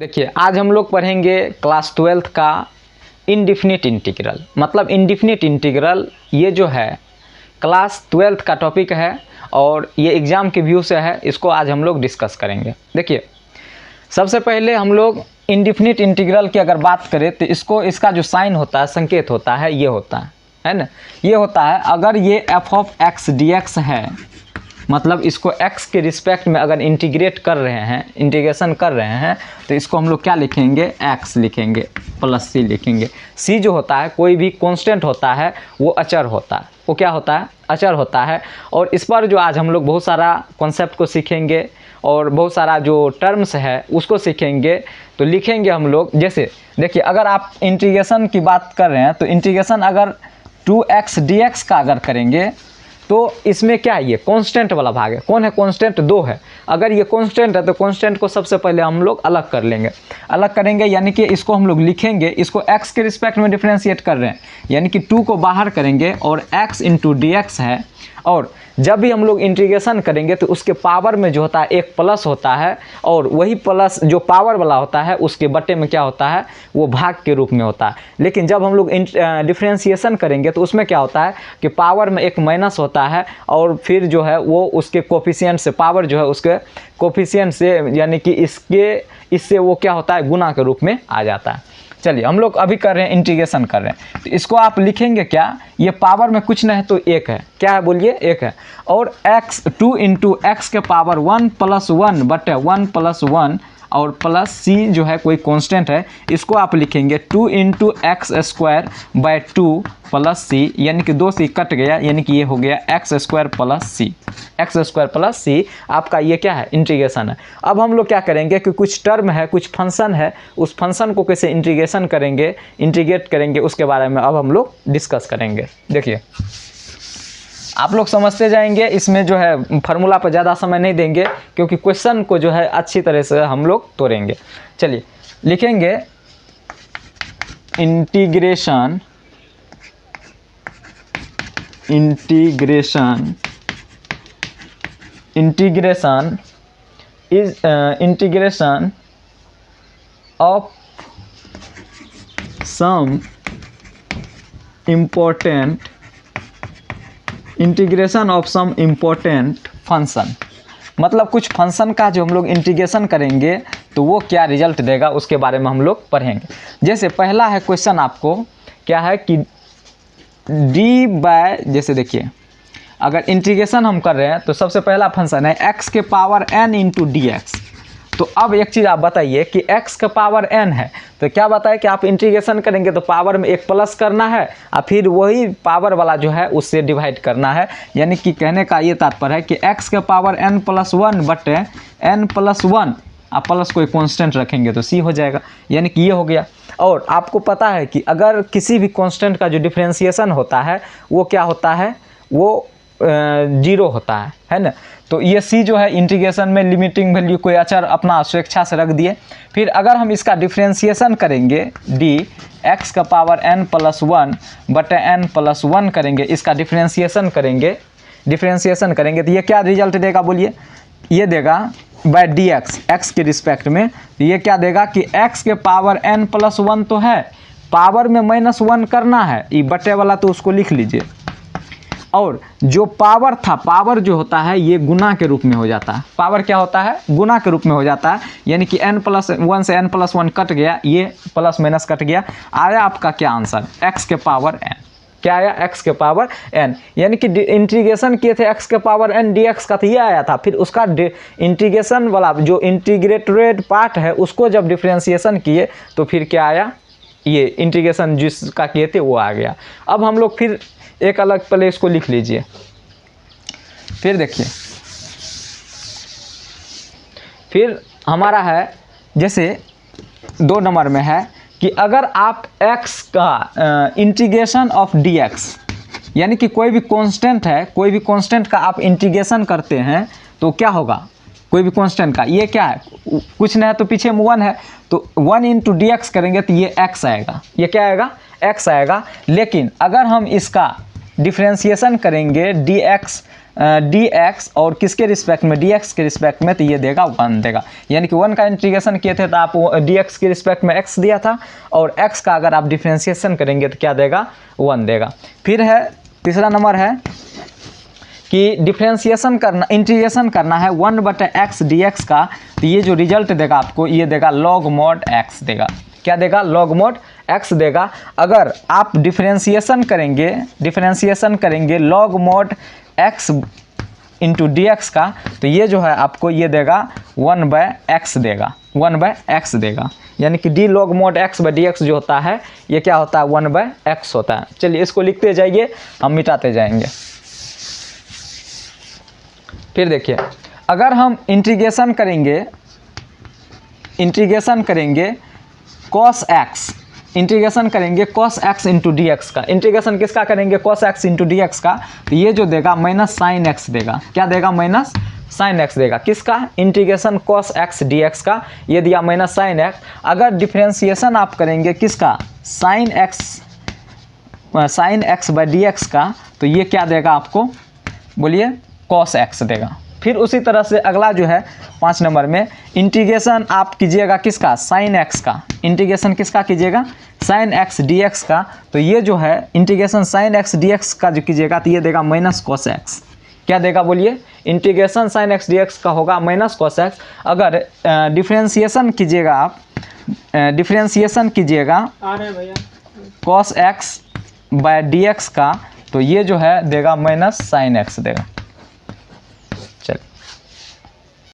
देखिए आज हम लोग पढ़ेंगे क्लास 12th का इनडिफिनिट इंटीग्रल। मतलब इनडिफिनिट इंटीग्रल ये जो है क्लास 12th का टॉपिक है और ये एग्ज़ाम के व्यू से है, इसको आज हम लोग डिस्कस करेंगे। देखिए सबसे पहले हम लोग इनडिफिनिट इंटीग्रल की अगर बात करें तो इसका जो साइन होता है, संकेत होता है, ये होता है ना, ये होता है अगर ये F of x D x है, मतलब इसको x के रिस्पेक्ट में अगर इंटीग्रेट कर रहे हैं, इंटीग्रेशन कर रहे हैं, तो इसको हम लोग क्या लिखेंगे, x लिखेंगे प्लस c लिखेंगे। c जो होता है कोई भी कांस्टेंट होता है वो अचर होता है, वो क्या होता है, अचर होता है। और इस पर जो आज हम लोग बहुत सारा कॉन्सेप्ट को सीखेंगे और बहुत सारा जो टर्म्स है उसको सीखेंगे। तो लिखेंगे हम लोग, जैसे देखिए अगर आप इंटीग्रेशन की बात कर रहे हैं तो इंटीग्रेशन अगर 2x dx का अगर करेंगे तो इसमें क्या है, ये कांस्टेंट वाला भाग है। कौन है कांस्टेंट, 2 है। अगर ये कांस्टेंट है तो कांस्टेंट को सबसे पहले हम लोग अलग कर लेंगे, अलग करेंगे यानी कि इसको हम लोग लिखेंगे, इसको x के रिस्पेक्ट में डिफरेंशिएट कर रहे हैं यानी कि 2 को बाहर करेंगे और x इंटू डी एक्स है। और जब भी हम लोग इंटीग्रेशन करेंगे तो उसके पावर में जो होता है एक प्लस होता है और वही प्लस जो पावर वाला होता है उसके बट्टे में क्या होता है, वो भाग के रूप में होता है। लेकिन जब हम लोग डिफरेंशिएशन करेंगे तो उसमें क्या होता है कि पावर में एक माइनस होता है और फिर जो है वो उसके कोफिशिएंट से, पावर जो है उसके कोफिशिएंट से यानी कि इससे वो क्या होता है, गुना के रूप में आ जाता है। चलिए हम लोग अभी कर रहे हैं, इंटीग्रेशन कर रहे हैं, तो इसको आप लिखेंगे क्या, ये पावर में कुछ नहीं तो 1 है। क्या है बोलिए, 1 है। और x 2 इंटू एक्स के पावर 1 प्लस 1 बटे 1 प्लस 1 और प्लस c जो है कोई कांस्टेंट है, इसको आप लिखेंगे 2 into x square by 2 plus c, यानी कि 2 c कट गया यानी कि ये हो गया x square plus c। X square plus c आपका ये क्या है, इंटीग्रेशन है। अब हम लोग क्या करेंगे कि कुछ टर्म है, कुछ फंक्शन है, उस फंक्शन को कैसे इंटीग्रेशन करेंगे, इंटीग्रेट करेंगे, उसके बारे में अब हम लोग डिस्कस करेंगे। देखिए आप लोग समझते जाएंगे, इसमें जो है फार्मूला पर ज़्यादा समय नहीं देंगे क्योंकि क्वेश्चन को जो है अच्छी तरह से हम लोग तोड़ेंगे। चलिए लिखेंगे integration of some important function. मतलब कुछ फंक्शन का जो हम लोग इंटीग्रेशन करेंगे तो वो क्या रिजल्ट देगा उसके बारे में हम लोग पढ़ेंगे। जैसे पहला है क्वेश्चन, आपको क्या है कि डी बाय, जैसे देखिए अगर इंटीग्रेशन हम कर रहे हैं तो सबसे पहला फंक्शन है x के power n into D x. तो अब एक चीज़ आप बताइए कि x का पावर n है तो क्या बताए कि आप इंटीग्रेशन करेंगे तो पावर में एक प्लस करना है और फिर वही पावर वाला जो है उससे डिवाइड करना है। यानी कि कहने का ये तात्पर्य है कि x का पावर n प्लस 1 बटे n प्लस 1, आप प्लस कोई कांस्टेंट रखेंगे तो c हो जाएगा, यानी कि ये हो गया। और आपको पता है कि अगर किसी भी कांस्टेंट का जो डिफरेंशिएशन होता है वो क्या होता है, वो 0 होता है ना। तो ये c जो है इंटीग्रेशन में लिमिटिंग वैल्यू कोई अचर अपना स्वेच्छा से रख दिए। फिर अगर हम इसका डिफरेंशिएशन करेंगे d x का पावर n प्लस 1 बटे n प्लस 1 करेंगे, इसका डिफरेंशिएशन करेंगे तो ये क्या रिजल्ट देगा बोलिए, ये देगा बाय डी एक्स, एक्स के रिस्पेक्ट में। तो ये क्या देगा कि x के पावर n प्लस 1 तो है, पावर में माइनस 1 करना है, ये बटे वाला तो उसको लिख लीजिए। और जो पावर था, पावर जो होता है ये गुना के रूप में हो जाता है, पावर क्या होता है, गुना के रूप में हो जाता है। यानी कि n प्लस 1 से n प्लस 1 कट गया, ये प्लस माइनस कट गया, आया आपका क्या आंसर, x के पावर n। क्या आया, x के पावर n। यानी कि इंटीग्रेशन किए थे x के पावर n dx का, तो ये आया था। फिर उसका इंटीग्रेशन वाला जो इंटीग्रेटेड पार्ट है उसको जब डिफरेंशिएशन किए तो फिर क्या आया, ये इंटीग्रेशन जिसका किए थे वो आ गया। अब हम लोग फिर एक अलग पहले इसको लिख लीजिए। फिर देखिए फिर हमारा है जैसे 2 नंबर में है कि अगर आप x का इंटीग्रेशन ऑफ dx, यानी कि कोई भी कांस्टेंट है, कोई भी कांस्टेंट का आप इंटीग्रेशन करते हैं तो क्या होगा, कोई भी कांस्टेंट का, ये क्या है, कुछ नहीं है तो पीछे में 1 है, तो 1 इंटू डी एक्स करेंगे तो ये x आएगा, ये क्या आएगा, x आएगा। लेकिन अगर हम इसका डिफरेंशिएशन करेंगे डी एक्स डी एक्स और किसके रिस्पेक्ट में, डी एक्स के रिस्पेक्ट में, तो ये देगा 1 देगा। यानी कि 1 का इंटीग्रेशन किए थे तो आप डी एक्स के रिस्पेक्ट में x दिया था, और x का अगर आप डिफ्रेंशिएशन करेंगे तो क्या देगा, 1 देगा। फिर है तीसरा नंबर है कि डिफ्रेंशिएशन करना, इंटीग्रेशन करना है 1/x dx का, तो ये जो रिजल्ट देगा आपको ये देगा log mod x देगा। क्या देगा, log mod x देगा। अगर आप डिफ्रेंशिएशन करेंगे log mod x into D X का, तो ये जो है आपको ये देगा 1/x देगा, 1/x देगा। यानी कि d log mod x/dx जो होता है ये क्या होता है, 1/x होता है। चलिए इसको लिखते जाइए, हम मिटाते जाएंगे। फिर देखिए, अगर हम इंटीग्रेशन करेंगे cos x, इंटीग्रेशन करेंगे cos x into D X का, इंटीग्रेशन किसका करेंगे, cos x into D X का, तो ये जो देगा माइनस साइन x देगा। क्या देगा, माइनस साइन x देगा। किसका, इंटीग्रेशन cos x dx का, ये दिया माइनस साइन x। अगर डिफ्रेंशिएशन आप करेंगे किसका, sine x by D X का, तो ये क्या देगा आपको, बोलिए, cos x देगा। फिर उसी तरह से अगला जो है 5 नंबर में, इंटीग्रेशन आप कीजिएगा किसका, साइन x का, इंटीग्रेशन किसका कीजिएगा, साइन x dx का, तो ये जो है इंटीग्रेशन साइन x dx का जो कीजिएगा तो ये देगा माइनस cos x। क्या देगा, बोलिए, इंटीग्रेशन साइन x dx का होगा माइनस cos x। अगर डिफ्रेंशिएशन कीजिएगा आप, डिफ्रेंशिएशन कीजिएगा cos x बाय dx का, तो ये जो है देगा माइनस साइन x देगा।